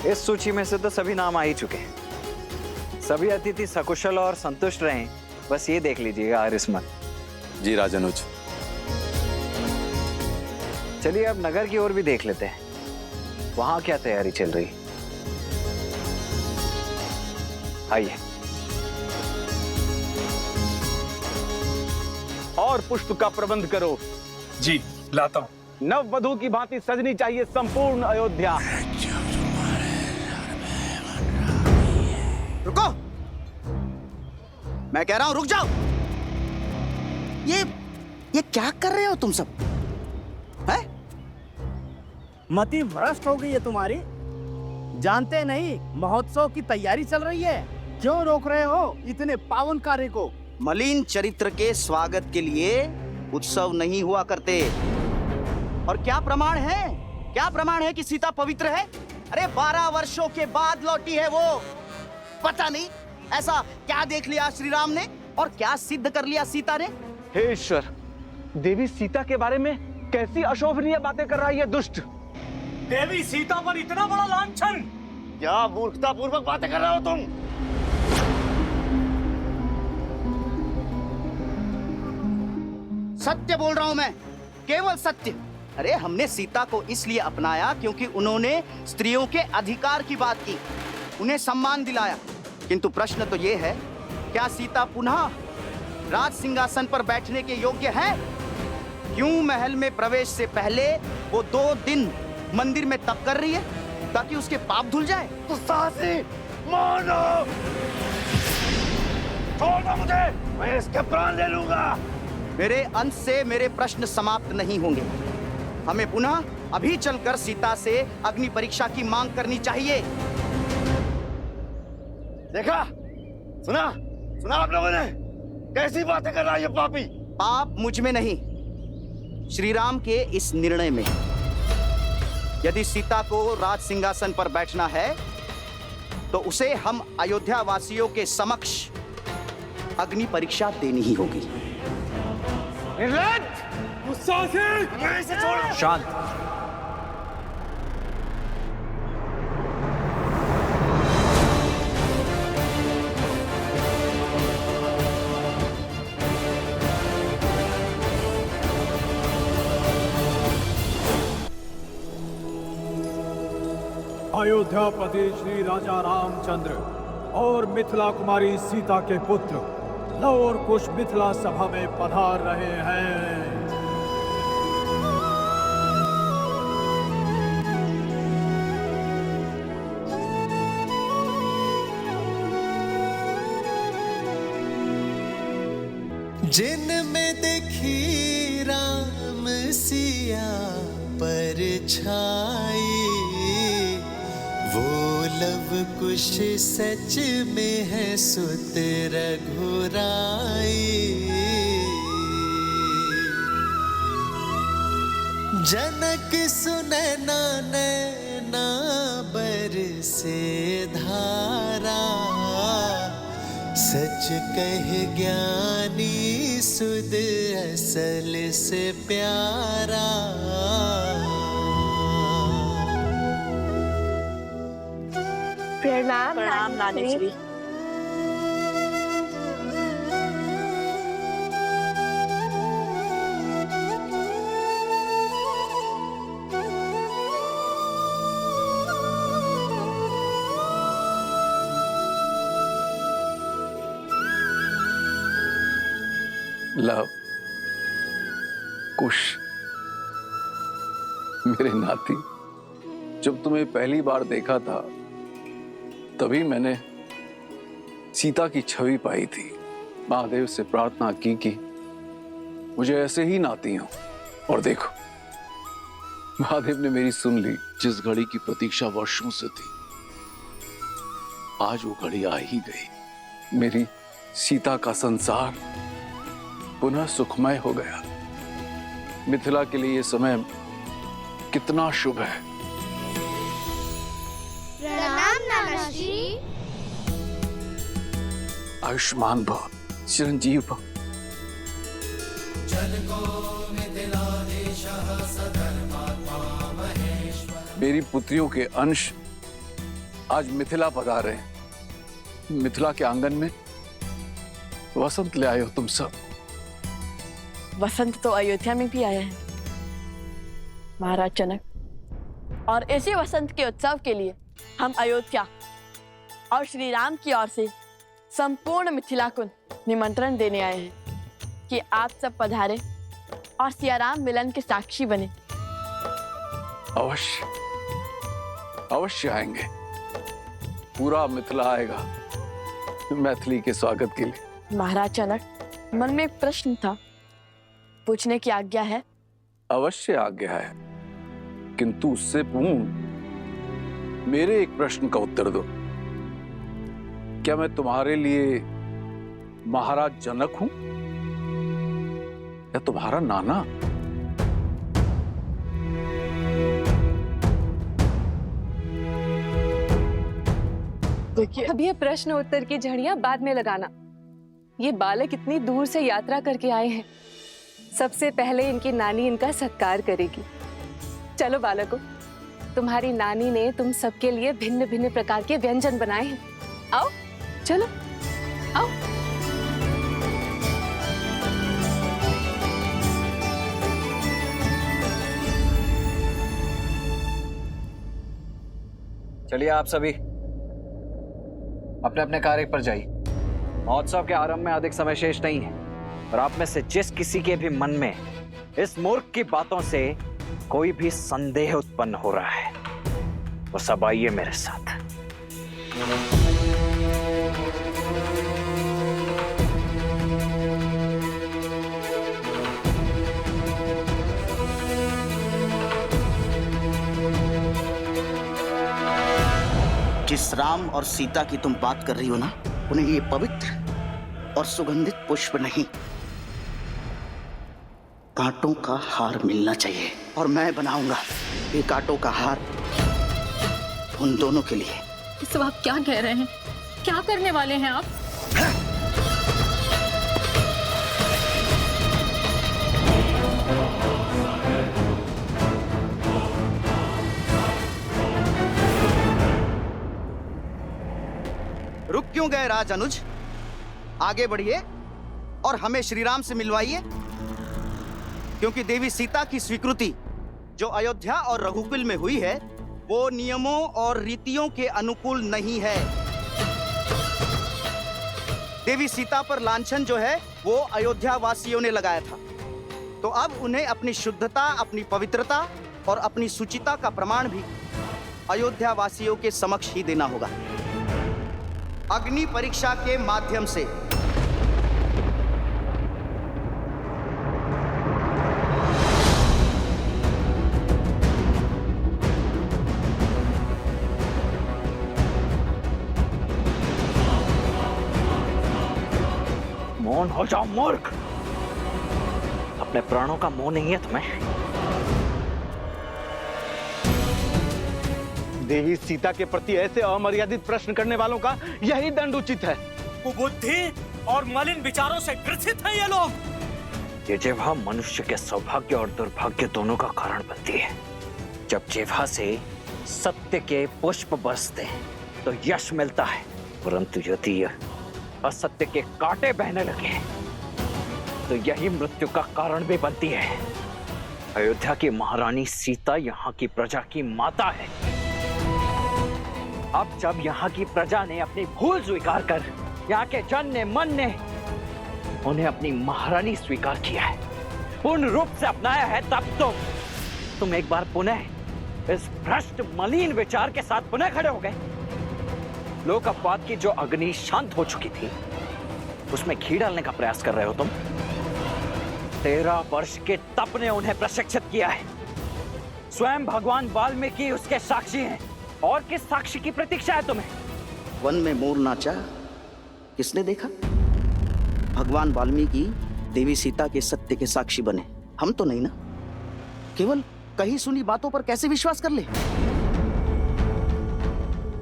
इस सूची में से तो सभी नाम आ ही चुके हैं। सभी अतिथि सकुशल और संतुष्ट रहें, बस ये देख लीजिएगा अरिस्मत। जी राजनुज। चलिए अब नगर की ओर भी देख लेते हैं, वहां क्या तैयारी चल रही। आइए। और पुष्प का प्रबंध करो। जी लाता हूँ। नव वधू की भांति सजनी चाहिए संपूर्ण अयोध्या। रुको, मैं कह रहा हूं रुक जाओ। ये क्या कर रहे हो तुम सब? है? मति भ्रष्ट हो गई है तुम्हारी। जानते नहीं महोत्सव की तैयारी चल रही है, क्यों रोक रहे हो इतने पावन कार्य को? मलिन चरित्र के स्वागत के लिए उत्सव नहीं हुआ करते। और क्या प्रमाण है? क्या प्रमाण है कि सीता पवित्र है? अरे 12 वर्षों के बाद लौटी है वो। पता नहीं ऐसा क्या देख लिया श्री राम ने और क्या सिद्ध कर लिया सीता ने। हे ईश्वर, देवी सीता के बारे में कैसी अशोभनीय बातें कर रहा है ये दुष्ट। देवी सीता पर इतना बड़ा लांछन! क्या मूर्खता पूर्वक बातें कर रहे हो तुम? सत्य बोल रहा हूं मैं, केवल सत्य। अरे हमने सीता को इसलिए अपनाया क्योंकि उन्होंने स्त्रियों के अधिकार की बात की, उन्हें सम्मान दिलाया। किंतु प्रश्न तो ये है, क्या सीता पुनः राज सिंहासन पर बैठने के योग्य है? क्यों महल में प्रवेश से पहले वो 2 दिन मंदिर में तप कर रही है ताकि उसके पाप धुल जाए? तो साहसी मानो, छोड़ दो मुझे, मैं इसके प्राण ले लूंगा। मेरे अंश से मेरे प्रश्न समाप्त नहीं होंगे। हमें पुनः अभी चलकर सीता से अग्नि परीक्षा की मांग करनी चाहिए। देखा, सुना आप लोगों ने कैसी बातें कर रहा है ये पापी। पाप मुझ में नहीं, श्री राम के इस निर्णय में। यदि सीता को राज सिंहासन पर बैठना है तो उसे हम अयोध्या वासियों के समक्ष अग्नि परीक्षा देनी ही होगी। गुस्सा से मैं इसे छोड़। शांत। अयोध्यापति श्री राजा रामचंद्र और मिथिला कुमारी सीता के पुत्र लव और कुश मिथिला सभा में पधार रहे हैं। जिनमें देखी राम सिया पर छाई, वो लव कुश सच में है सुत रघुराई। जनक सुनैना नैना बरसे धारा, सच कह ज्ञानी सुध असल से प्यारा। प्रणाम नानी श्री। लव, कुश, मेरे नाती, जब तुम्हें पहली बार देखा था तभी मैंने सीता की छवि पाई थी। महादेव से प्रार्थना की कि मुझे ऐसे ही नाती हो, और देखो महादेव ने मेरी सुन ली। जिस घड़ी की प्रतीक्षा वर्षों से थी, आज वो घड़ी आ ही गई। मेरी सीता का संसार पुनः सुखमय हो गया। मिथिला के लिए ये समय कितना शुभ है। प्रणाम नाना श्री। आयुष्मान भव, चिरंजीव भव। मेरी पुत्रियों के अंश आज मिथिला पधारे हैं। मिथिला के आंगन में वसंत ले आए हो तुम सब। वसंत तो अयोध्या में भी आया है महाराज जनक, और इसी वसंत के उत्सव के लिए हम अयोध्या और श्री राम की ओर से संपूर्ण मिथिला को निमंत्रण देने आए हैं कि आप सब पधारे और सियाराम मिलन के साक्षी बने। अवश्य अवश्य आएंगे। पूरा मिथिला आएगा मैथिली के स्वागत के लिए। महाराज जनक, मन में एक प्रश्न था, पूछने की आज्ञा है? अवश्य आज्ञा है, किंतु उससे पूर्ण मेरे एक प्रश्न का उत्तर दो। क्या मैं तुम्हारे लिए महाराज जनक हूं या तुम्हारा नाना? देखिए, अब ये प्रश्न उत्तर की झड़ियां बाद में लगाना। ये बालक इतनी दूर से यात्रा करके आए हैं, सबसे पहले इनकी नानी इनका सत्कार करेगी। चलो बालकों, तुम्हारी नानी ने तुम सबके लिए भिन्न भिन्न प्रकार के व्यंजन बनाए हैं। आओ, चलो आओ। चलिए आप सभी अपने अपने कार्य पर जाइए। महोत्सव के आरंभ में अधिक समय शेष नहीं है, और आप में से जिस किसी के भी मन में इस मूर्ख की बातों से कोई भी संदेह उत्पन्न हो रहा है, वो सब आइए मेरे साथ। जिस राम और सीता की तुम बात कर रही हो ना, उन्हें ये पवित्र और सुगंधित पुष्प नहीं, कांटों का हार मिलना चाहिए, और मैं बनाऊंगा ये कांटों का हार उन दोनों के लिए। ये सब आप क्या कह रहे हैं? क्या करने वाले हैं आप? रुक क्यों गए राज अनुज? आगे बढ़िए और हमें श्री राम से मिलवाइए, क्योंकि देवी सीता की स्वीकृति जो अयोध्या और रघुकुल में हुई है, वो नियमों और रीतियों के अनुकूल नहीं है। देवी सीता पर लांछन जो है वो अयोध्या वासियों ने लगाया था, तो अब उन्हें अपनी शुद्धता, अपनी पवित्रता और अपनी सुचिता का प्रमाण भी अयोध्या वासियों के समक्ष ही देना होगा, अग्नि परीक्षा के माध्यम से। मौन हो जाओ मूर्ख, अपने प्राणों का मोह नहीं है तुम्हें? देवी सीता के प्रति ऐसे अमर्यादित प्रश्न करने वालों का यही दंड उचित है। कुबुद्धि और मलिन विचारों से ग्रसित हैं ये लोग। ये जिह्वा मनुष्य के सौभाग्य और दुर्भाग्य दोनों का कारण बनती है। जब जिह्वा से सत्य के पुष्प बरसते हैं तो यश मिलता है, परंतु यदि असत्य के कांटे बहने लगे तो यही मृत्यु का कारण भी बनती है। अयोध्या की महारानी सीता यहाँ की प्रजा की माता है। अब जब यहाँ की प्रजा ने अपनी भूल स्वीकार कर यहाँ के जन ने, मन ने उन्हें अपनी महारानी स्वीकार किया है, पूर्ण रूप से अपनाया है, तब तो तुम एक बार पुनः इस भ्रष्ट मलिन विचार के साथ पुनः खड़े हो गए। लोक अपवाद की जो अग्नि शांत हो चुकी थी, उसमें घी डालने का प्रयास कर रहे हो तुम। 13 वर्ष के तप ने उन्हें प्रशिक्षित किया है। स्वयं भगवान वाल्मीकि उसके साक्षी हैं, और किस साक्षी की प्रतीक्षा है तुम्हें? वन में मोर नाचा किसने देखा? भगवान वाल्मीकि देवी सीता के सत्य के साक्षी बने, हम तो नहीं ना। केवल कही सुनी बातों पर कैसे विश्वास कर ले?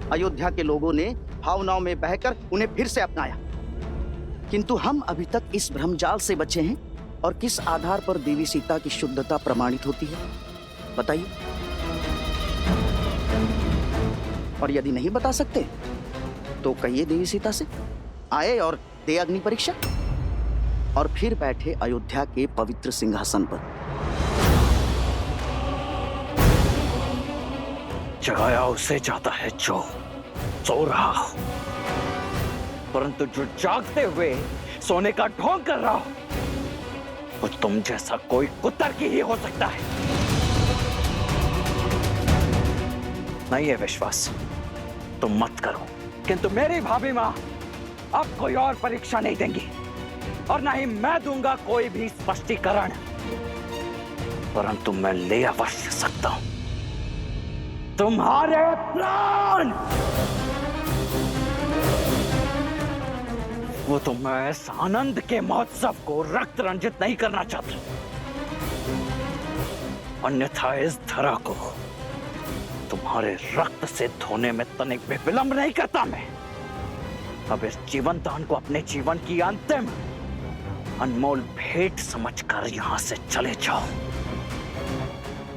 अयोध्या के लोगों ने भावनाओं में बहकर उन्हें फिर से अपनाया, किंतु हम अभी तक इस भ्रमजाल से बचे हैं। और किस आधार पर देवी सीता की शुद्धता प्रमाणित होती है, बताइए? और यदि नहीं बता सकते तो कहिए देवी सीता से आए और दे अग्नि परीक्षा, और फिर बैठे अयोध्या के पवित्र सिंहासन पर। जगाया उसे जाता है जो सो रहा हो, परंतु जो जागते हुए सोने का ढोंग कर रहा हो वो तुम जैसा कोई कुतर्की ही हो सकता है। नहीं है विश्वास तुम मत करो, किंतु मेरी भाभी मां अब कोई और परीक्षा नहीं देंगी और ना ही मैं दूंगा कोई भी स्पष्टीकरण, परंतु मैं ले अवश्य सकता हूं तुम्हारे प्राण। वो तो मैं इस आनंद के महोत्सव को रक्त रंजित नहीं करना चाहता, अन्यथा इस धरा को तुम्हारे रक्त से धोने में तनिक भी विलंब नहीं करता मैं। अब इस जीवन दान को अपने जीवन की अंतिम अनमोल भेंट समझकर यहां से चले जाओ,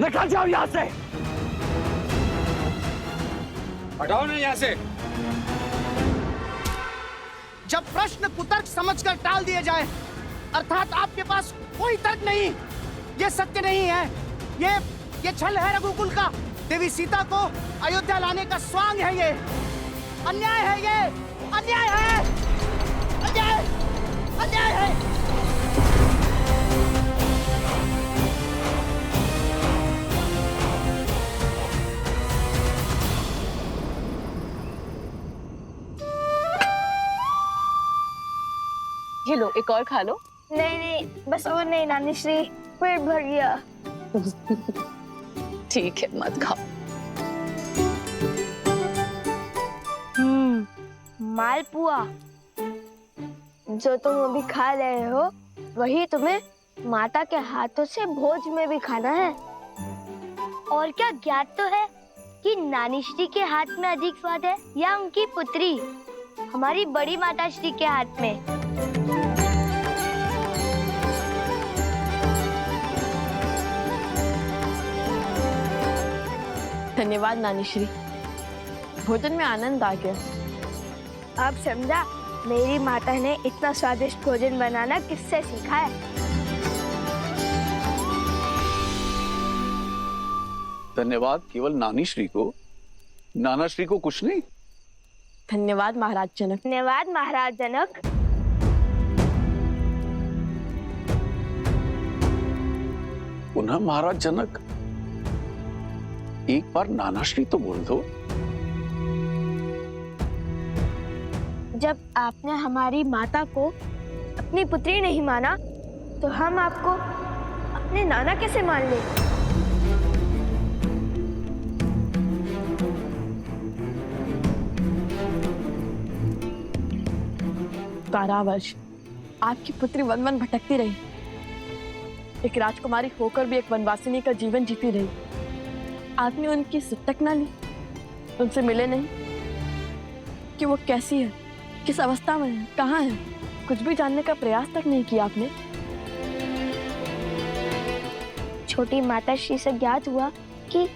निकल जाओ यहां से। हटाओ ना यहाँ से। जब प्रश्न कुतर्क समझकर टाल दिए जाए, अर्थात आपके पास कोई तर्क नहीं, ये सत्य नहीं है, ये छल है रघुकुल का। देवी सीता को अयोध्या लाने का स्वांग है, ये अन्याय है, ये अन्याय है, अन्याय अन्याय है। ये लो एक और खा लो। नहीं नहीं, बस और नहीं नानी श्री, पेट भर गया। ठीक है मत खाओ। मालपुआ जो तुम अभी खा रहे हो वही तुम्हें माता के हाथों से भोज में भी खाना है। और क्या ज्ञात तो है कि नानी श्री के हाथ में अधिक स्वाद है या उनकी पुत्री हमारी बड़ी माता श्री के हाथ में? धन्यवाद नानी श्री, भोजन में आनंद आ गया। अब समझा मेरी माता ने इतना स्वादिष्ट भोजन बनाना किससे सीखा है। धन्यवाद केवल नानी श्री को, नाना श्री को कुछ नहीं। धन्यवाद महाराज जनक। धन्यवाद महाराज जनक। पुनः महाराज जनक, एक बार नाना श्री तो बोल दो। जब आपने हमारी माता को अपनी पुत्री नहीं माना तो हम आपको अपने नाना कैसे मान ले? कारावर्ष आपकी पुत्री वन वन भटकती रही, एक राजकुमारी होकर भी एक वनवासिनी का जीवन जीती रही। आपने उनकी सुध तक ना ली, उनसे मिले नहीं कि वो कैसी है, किस अवस्था में है, कहाँ है, कुछ भी जानने का प्रयास तक नहीं किया आपने। छोटी माता श्री से ज्ञात हुआ कि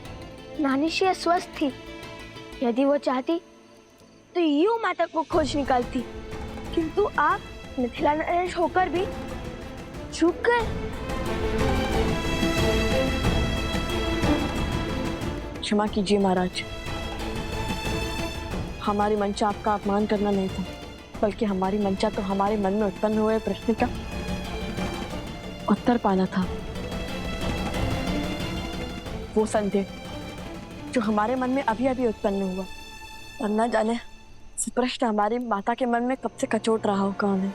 नानी श्री अस्वस्थ थी। यदि वो चाहती तो यूं माता को खोज निकालती, किंतु आप मिथिला नरेश होकर भी चूक गए। क्षमा कीजिए महाराज, हमारी मंशा आपका अपमान करना नहीं था, बल्कि हमारी मंशा तो हमारे मन में उत्पन्न हुए प्रश्न का उत्तर पाना था। वो संदेह जो हमारे मन में अभी अभी उत्पन्न हुआ, और न जाने प्रश्न हमारी माता के मन में कब से कचोट रहा हो कौन है।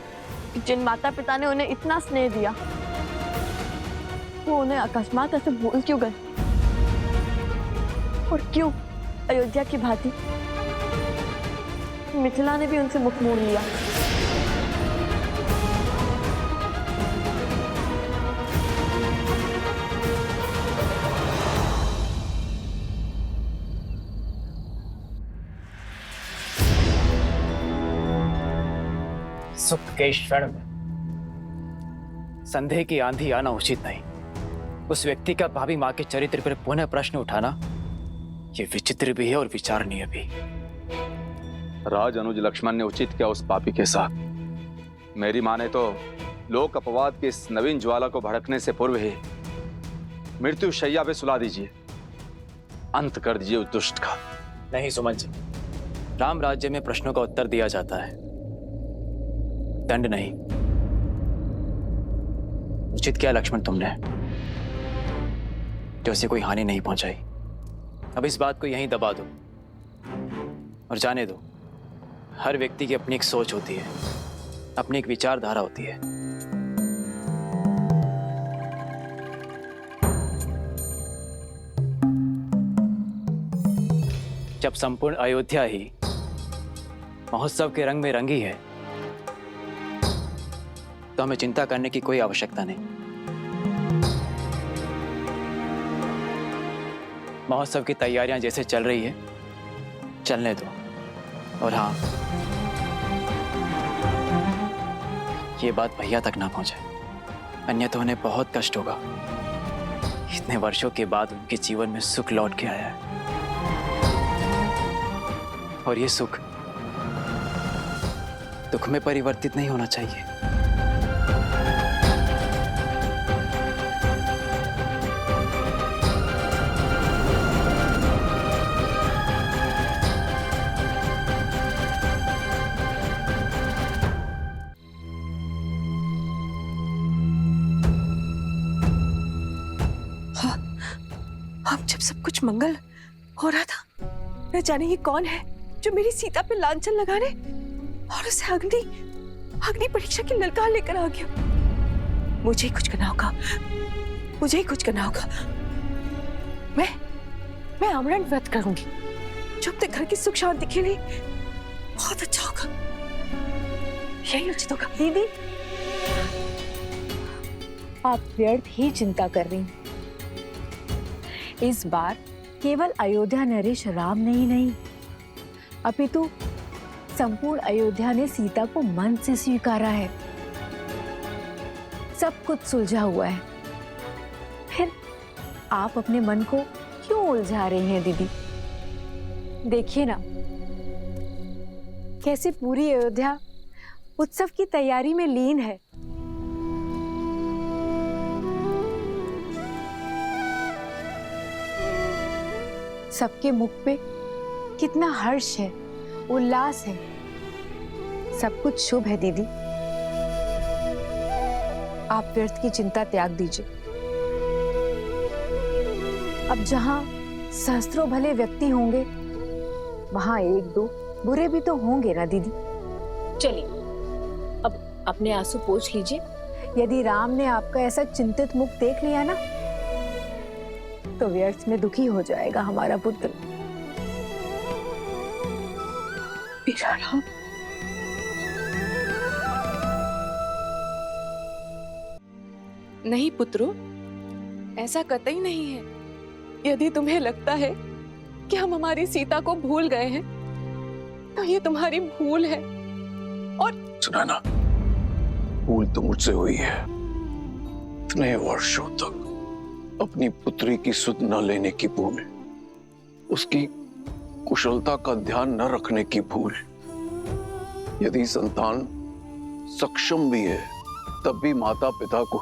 जिन माता पिता ने उन्हें इतना स्नेह दिया वो उन्हें अकस्मात ऐसे भूल क्यों गए, और क्यों अयोध्या की भांति मिथिला ने भी उनसे मुख मोड़ लिया। सुख के क्षण में संदेह की आंधी आना उचित नहीं। उस व्यक्ति का भाभी मां के चरित्र पर पुनः प्रश्न उठाना ये विचित्र भी है और विचारणीय भी। राज अनुज लक्ष्मण ने उचित किया उस पापी के साथ। मेरी माने तो लोक अपवाद की इस नवीन ज्वाला को भड़कने से पूर्व ही मृत्यु शैया पे सुला दीजिए, अंत कर दीजिए उस दुष्ट का। नहीं सुमन जी, राम राज्य में प्रश्नों का उत्तर दिया जाता है, दंड नहीं। उचित किया लक्ष्मण तुमने, जो उसे कोई हानि नहीं पहुंचाई। अब इस बात को यहीं दबा दो और जाने दो, हर व्यक्ति की अपनी एक सोच होती है, अपनी एक विचारधारा होती है। जब संपूर्ण अयोध्या ही महोत्सव के रंग में रंगी है, तो हमें चिंता करने की कोई आवश्यकता नहीं। महोत्सव की तैयारियां जैसे चल रही है, चलने दो। और हाँ, ये बात भैया तक ना पहुंचे, अन्यथा उन्हें बहुत कष्ट होगा। इतने वर्षों के बाद उनके जीवन में सुख लौट के आया है, और ये सुख दुख में परिवर्तित नहीं होना चाहिए। अब जब सब कुछ मंगल हो रहा था, न जाने ये कौन है जो मेरी सीता पे लांछन लगाने और उसे अग्नि परीक्षा की ललकार लेकर आ गया। मुझे ही कुछ करना होगा, मुझे ही कुछ करना होगा। मैं आमरण व्रत करूंगी, जो अपने घर की सुख शांति के लिए बहुत अच्छा होगा। यही उचित होगा। दीदी, आप व्यर्थ ही चिंता कर रही। इस बार केवल अयोध्या नरेश राम ने ही नहीं, अपितु संपूर्ण अयोध्या ने सीता को मन से स्वीकारा है। सब कुछ सुलझा हुआ है। फिर आप अपने मन को क्यों उलझा रही हैं दीदी? देखिए ना, कैसे पूरी अयोध्या उत्सव की तैयारी में लीन है। सबके मुख पे कितना हर्ष है, उल्लास है। सब कुछ शुभ है दीदी। आप व्यर्थ की चिंता त्याग दीजिए। अब जहां सहस्त्रों भले व्यक्ति होंगे, वहां एक दो बुरे भी तो होंगे ना दीदी। चलिए, अब अपने आंसू पोंछ लीजिए। यदि राम ने आपका ऐसा चिंतित मुख देख लिया ना, तो व्यर्थ में दुखी हो जाएगा हमारा पुत्र। मेरा राम, नहीं पुत्रो, ऐसा कतई नहीं है। यदि तुम्हें लगता है कि हम हमारी सीता को भूल गए हैं, तो ये तुम्हारी भूल है। और सुना ना, भूल तो मुझसे हुई है। इतने वर्षों तक अपनी पुत्री की सुध न लेने की भूल, उसकी कुशलता का ध्यान न रखने की भूल। यदि संतान सक्षम भी है, तब भी माता पिता को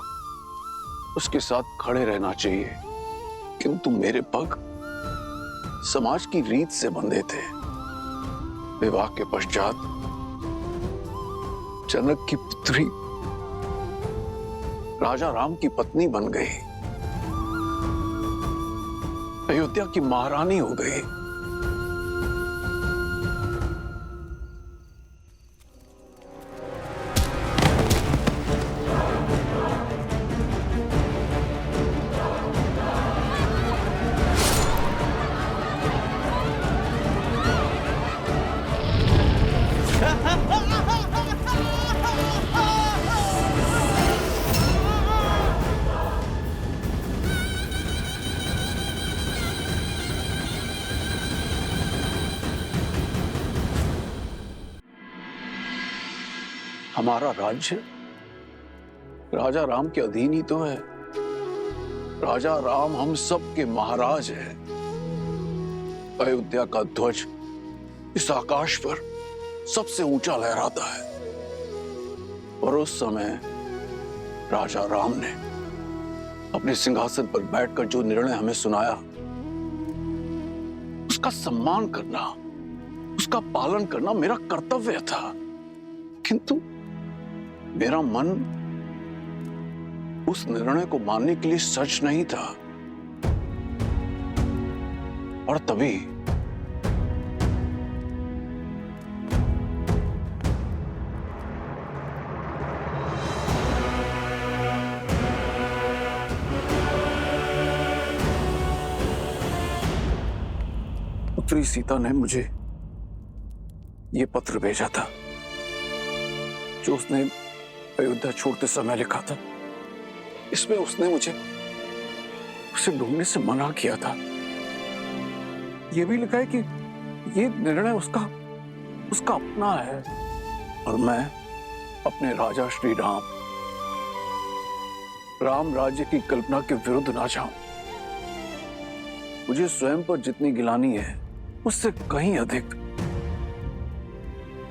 उसके साथ खड़े रहना चाहिए। किंतु मेरे पग समाज की रीत से बंधे थे। विवाह के पश्चात जनक की पुत्री राजा राम की पत्नी बन गई, अयोध्या की महारानी हो गई। हमारा राज्य राजा राम के अधीन ही तो है। राजा राम हम सब के महाराज हैं। अयोध्या का ध्वज इस आकाश पर सबसे ऊंचा लहराता है। और उस समय राजा राम ने अपने सिंहासन पर बैठकर जो निर्णय हमें सुनाया, उसका सम्मान करना, उसका पालन करना मेरा कर्तव्य था। किंतु मेरा मन उस निर्णय को मानने के लिए सच नहीं था। और तभी पुत्री सीता ने मुझे यह पत्र भेजा था जो उसने अयोध्या छोड़ते समय लिखा था। इसमें उसने मुझे उसे ढूंढने से मना किया था। यह भी लिखा है कि यह निर्णय उसका अपना है और मैं अपने राजा श्री राम राज्य की कल्पना के विरुद्ध ना जाऊं। मुझे स्वयं पर जितनी गिलानी है उससे कहीं अधिक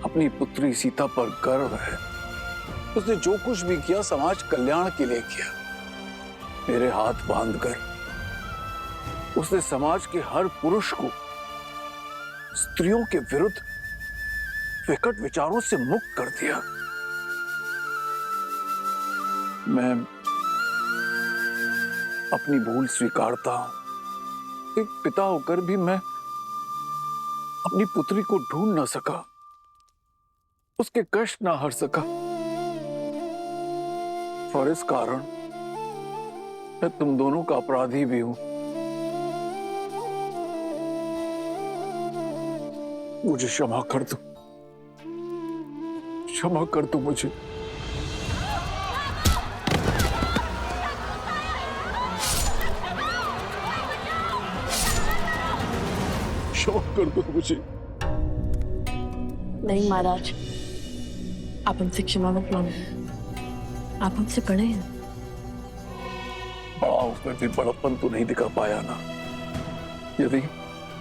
अपनी पुत्री सीता पर गर्व है। उसने जो कुछ भी किया समाज कल्याण के लिए किया। मेरे हाथ बांधकर उसने समाज के हर पुरुष को स्त्रियों के विरुद्ध विकट विचारों से मुक्त कर दिया। मैं अपनी भूल स्वीकारता हूं। एक पिता होकर भी मैं अपनी पुत्री को ढूंढ ना सका, उसके कष्ट ना हर सका। और इस कारण मैं तुम दोनों का अपराधी भी हूं। मुझे क्षमा कर दो, क्षमा कर दो मुझे। क्षमा कर दो मुझे। नहीं महाराज, आप हमसे क्षमा मत मांगिए। आप हमसे बड़े हैं। बड़ा उसमें भी बड़प्पन तो नहीं दिखा पाया ना। यदि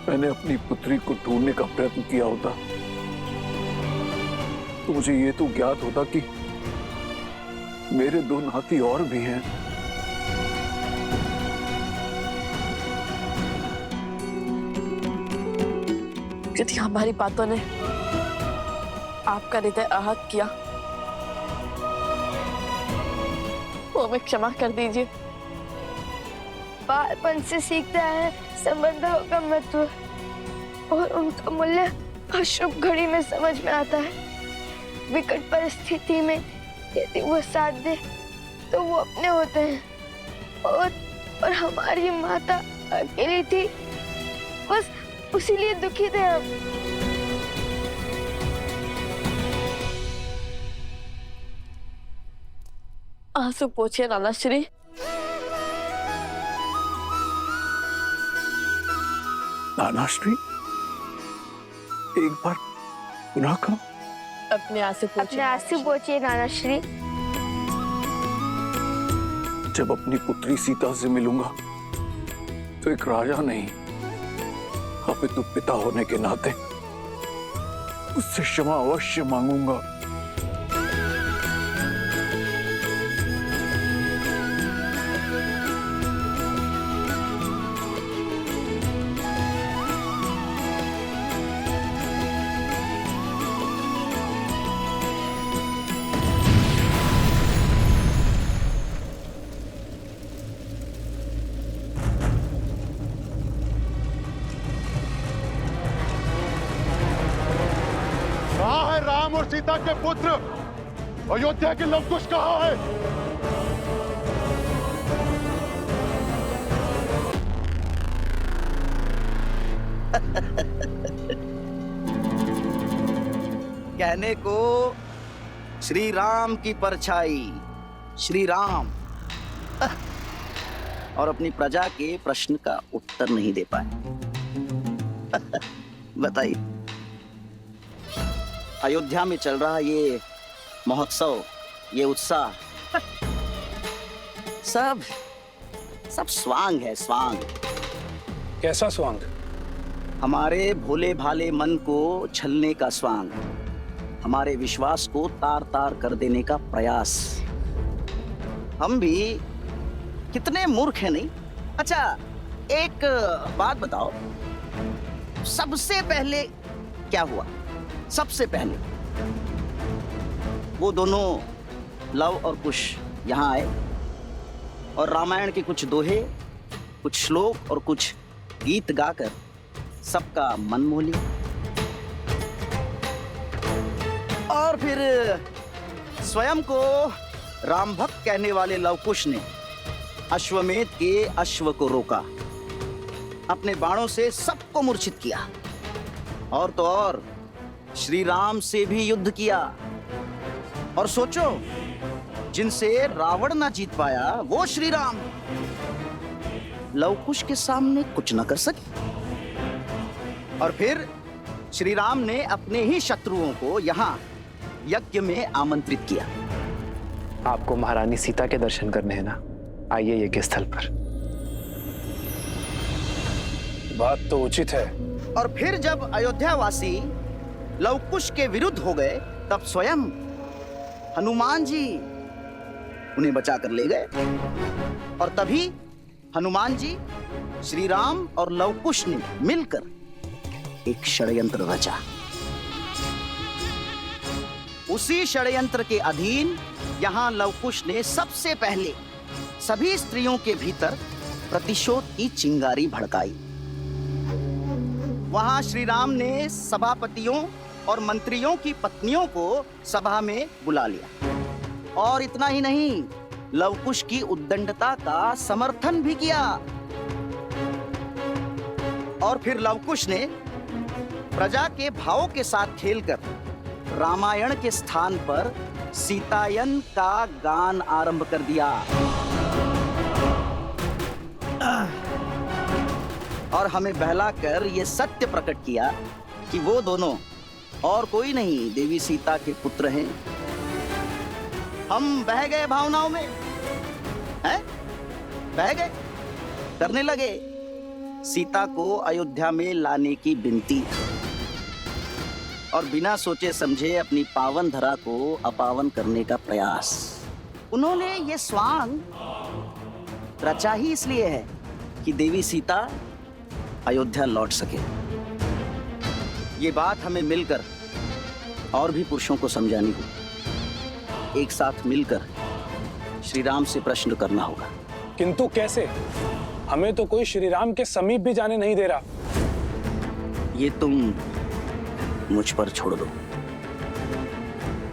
मैंने अपनी पुत्री को ढूंढने का प्रयत्न किया होता तो मुझे ये तो ज्ञात होता कि मेरे दो नाती और भी हैं। यदि हमारी बातों ने आपका हृदय आहत किया तो हमें क्षमा कर दीजिए। बालपन से सीखते हैं संबंधों का महत्व और उनका मूल्य अशुभ घड़ी में समझ में आता है। विकट परिस्थिति में यदि वो साथ दे तो वो अपने होते हैं और हमारी माता अकेली थी, बस उसीलिए दुखी थे हम। आंसू पोछिए नाना श्री। नाना श्री, एक बार पुनः कहो। अपने आंसू पोछिए नाना श्री। जब अपनी पुत्री सीता से मिलूंगा तो एक राजा नहीं अपितु पिता होने के नाते उससे क्षमा अवश्य मांगूंगा। राम और सीता के पुत्र अयोध्या के लवकुश कहाँ है? कहने को श्री राम की परछाई श्री राम और अपनी प्रजा के प्रश्न का उत्तर नहीं दे पाए। बताइए, अयोध्या में चल रहा ये महोत्सव, ये उत्साह सब स्वांग है, स्वांग। कैसा स्वांग? हमारे भोले भाले मन को छलने का स्वांग, हमारे विश्वास को तार तार कर देने का प्रयास। हम भी कितने मूर्ख हैं, नहीं? अच्छा, एक बात बताओ, सबसे पहले क्या हुआ? सबसे पहले वो दोनों लव और कुश यहाँ आए और रामायण के कुछ दोहे, कुछ श्लोक और कुछ गीत गाकर सबका मन मोह लिया। और फिर स्वयं को राम भक्त कहने वाले लवकुश ने अश्वमेध के अश्व को रोका, अपने बाणों से सबको मूर्छित किया, और तो और श्री राम से भी युद्ध किया। और सोचो, जिनसे रावण ना जीत पाया वो श्री राम लवकुश के सामने कुछ न कर सके। और फिर श्री राम ने अपने ही शत्रुओं को यहाँ यज्ञ में आमंत्रित किया। आपको महारानी सीता के दर्शन करने हैं ना, आइए यज्ञ स्थल पर। बात तो उचित है। और फिर जब अयोध्यावासी लवकुश के विरुद्ध हो गए, तब स्वयं हनुमान जी उन्हें बचा कर ले गए। और तभी हनुमान जी, श्री राम और लवकुश ने मिलकर एक षड्यंत्र रचा। उसी षड्यंत्र के अधीन यहां लवकुश ने सबसे पहले सभी स्त्रियों के भीतर प्रतिशोध की चिंगारी भड़काई। वहां श्री राम ने सभापतियों और मंत्रियों की पत्नियों को सभा में बुला लिया। और इतना ही नहीं, लवकुश की उद्दंडता का समर्थन भी किया। और फिर लवकुश ने प्रजा के भावों के साथ खेलकर रामायण के स्थान पर सीतायन का गान आरंभ कर दिया। और हमें बहलाकर ये सत्य प्रकट किया कि वो दोनों और कोई नहीं, देवी सीता के पुत्र हैं। हम बह गए भावनाओं में, हैं? बह गए, करने लगे सीता को अयोध्या में लाने की विनती, और बिना सोचे समझे अपनी पावन धरा को अपावन करने का प्रयास। उन्होंने ये स्वांग रचा ही इसलिए है कि देवी सीता अयोध्या लौट सके। ये बात हमें मिलकर और भी पुरुषों को समझानी होगी। एक साथ मिलकर श्री राम से प्रश्न करना होगा। किंतु कैसे? हमें तो कोई श्री राम के समीप भी जाने नहीं दे रहा। ये तुम मुझ पर छोड़ दो।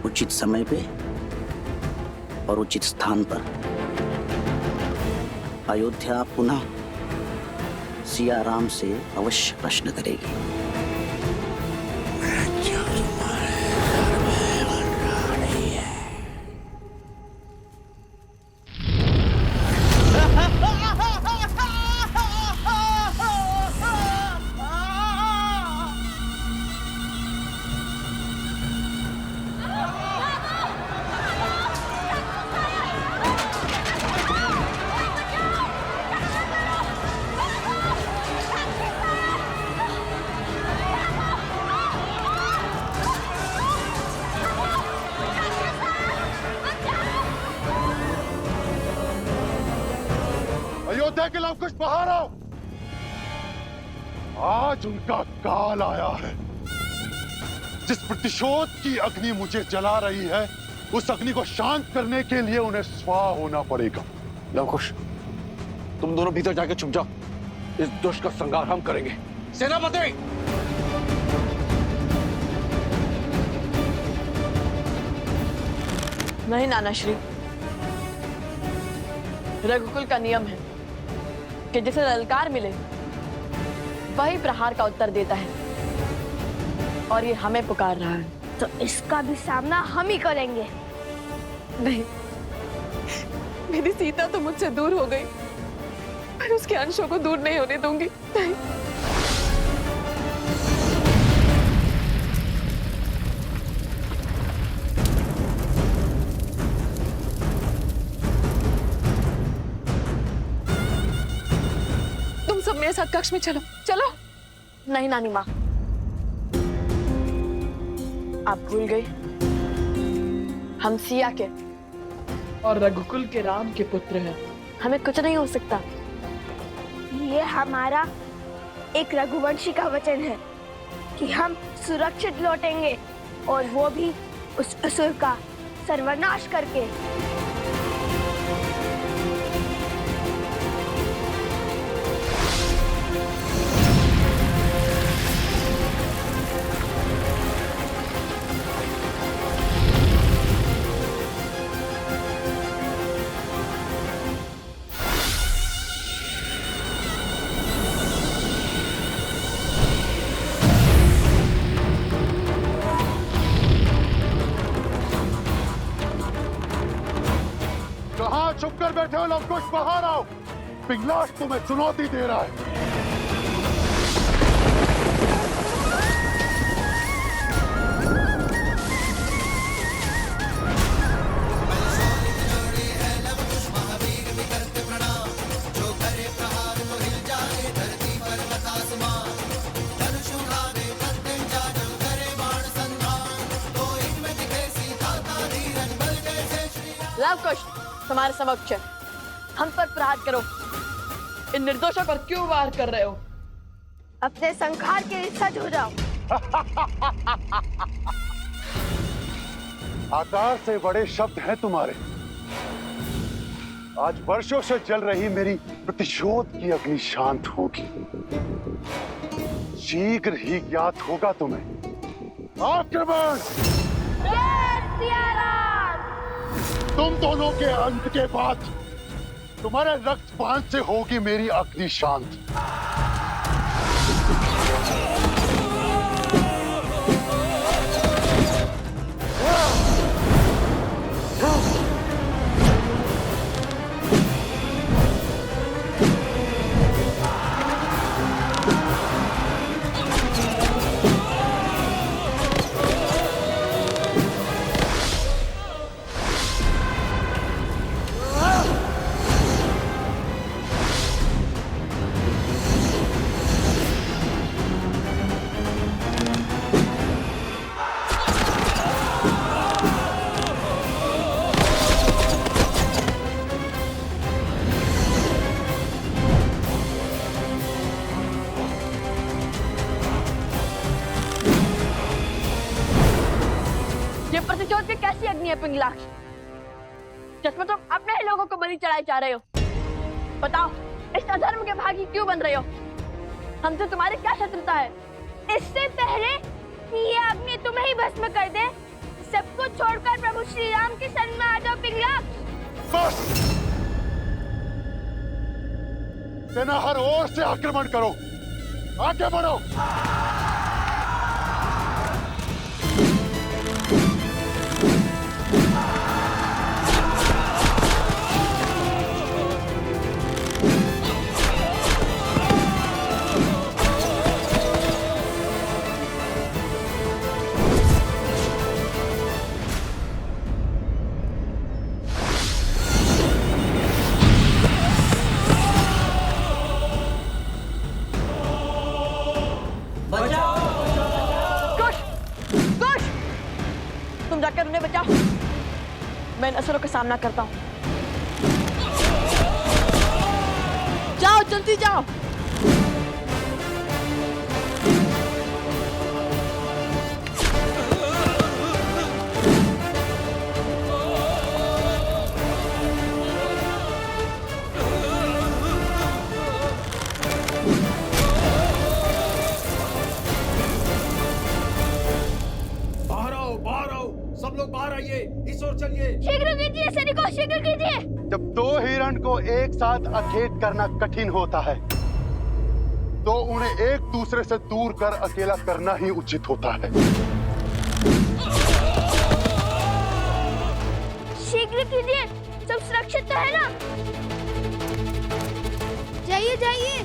उचित समय पे और उचित स्थान पर अयोध्या पुनः सिया राम से अवश्य प्रश्न करेगी। अयोध्या के लवकुश बाहर आओ। आज उनका काल आया है। जिस प्रतिशोध की अग्नि मुझे जला रही है, उस अग्नि को शांत करने के लिए उन्हें स्वाहा होना पड़ेगा। लवकुश, तुम दोनों भीतर जाके छुप जाओ। इस दुष्ट का संहार हम करेंगे। सेनापति! नहीं नानाश्री, रघुकुल का नियम है कि जिसे ललकार मिले वही प्रहार का उत्तर देता है, और ये हमें पुकार रहा है। तो इसका भी सामना हम ही करेंगे। नहीं, मेरी सीता तो मुझसे दूर हो गई, पर उसके अंशों को दूर नहीं होने दूंगी। नहीं। तुम सब मेरे साथ कक्ष में चलो, चलो। नहीं नानी माँ, आप भूल गई हम सिया के और रघुकुल के राम के पुत्र हैं। हमें कुछ नहीं हो सकता। ये हमारा एक रघुवंशी का वचन है कि हम सुरक्षित लौटेंगे, और वो भी उस असुर का सर्वनाश करके। चुप कर बैठे हो लवकुश, बाहर आओ। पिंगलाश तुम्हें चुनौती दे रहा है। लवकुश तुम्हारे समक्ष है, हम पर प्रहार करो। इन निर्दोषों पर क्यों वार कर रहे हो? अपने संहार के लिए सज्ज हो जाओ। आकार से बड़े शब्द हैं तुम्हारे। आज वर्षों से जल रही मेरी प्रतिशोध की अग्नि शांत होगी। शीघ्र ही ज्ञात होगा तुम्हें। आक्रमण! तुम दोनों के अंत के बाद तुम्हारे रक्तपान से होगी मेरी अग्नि शांत। प्रतिशोध की कैसी अग्नि है पिंगलाक्ष, जिसमें तुम अपने ही लोगों को बलि चढ़ाए जा रहे हो? बताओ, इस अधर्म के भागी क्यों बन रहे हो? हमसे तुम्हारी क्या शत्रुता है? इससे पहले कि ये अग्नि तुम्हें ही भस्म कर दे, सब कुछ छोड़कर प्रभु श्री राम के शरण में आ जाओ पिंगलाक्ष। बस! सेना हर ओर से आक्रमण करो, आगे बढ़ो। तुम जाकर उन्हें बचाओ, मैं इन असुरों का सामना करता हूँ। जाओ, जल्दी जाओ। सब लोग बाहर आइए, इस ओर चलिए। शीघ्र कीजिए सैनिकों, शीघ्र कीजिए। जब दो हिरण को एक साथ अखेट करना कठिन होता है, तो उन्हें एक दूसरे से दूर कर अकेला करना ही उचित होता है। शीघ्र कीजिए, सब सुरक्षित तो है ना? जाइए जाइए।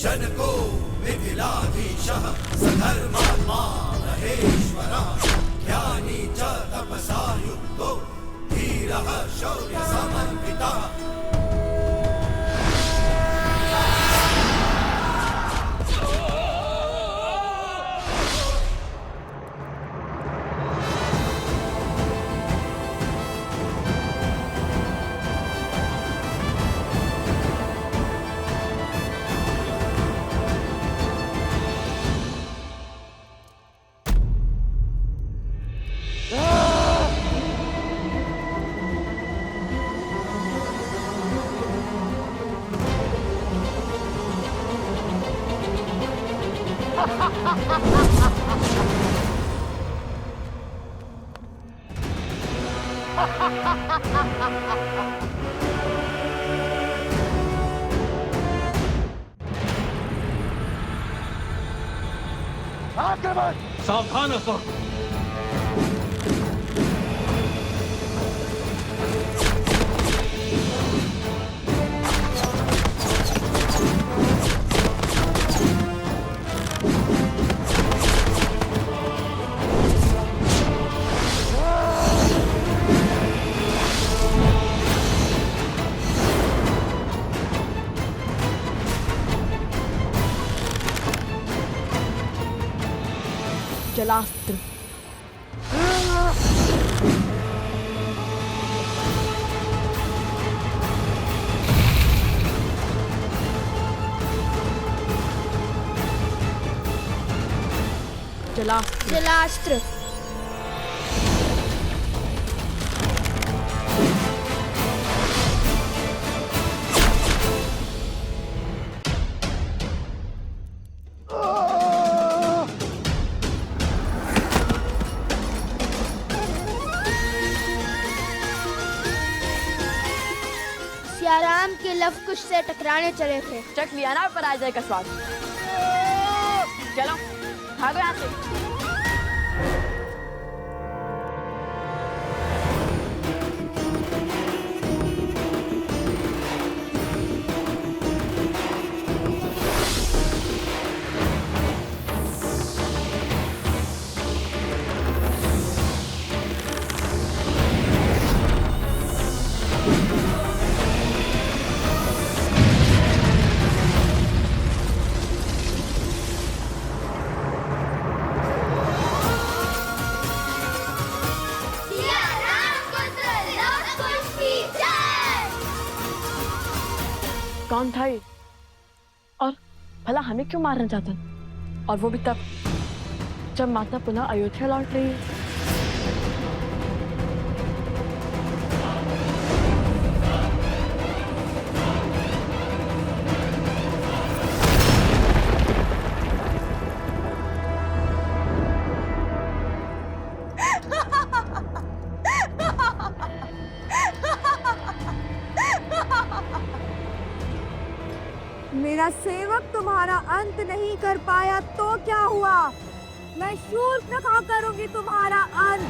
जनको मिथिलाधीशः सधर्मात्मा महेश्वरः ज्ञानी च तपसा युक्तो धीरः शौर्यसमन्वितः। सावधान असो। जलास्त्र। जलास्त्र। जलास्त्र। सियाराम के लव कुश से टकराने चले थे। चक लिया ना पराजय का स्वाद। चलो भागो यहाँ से। कौन था ये? और भला हमें क्यों मारना चाहता? और वो भी तब जब माता पुनः अयोध्या लौट रही है। मेरा सेवक तुम्हारा अंत नहीं कर पाया तो क्या हुआ? मैं शूर्पणखा करूंगी तुम्हारा अंत।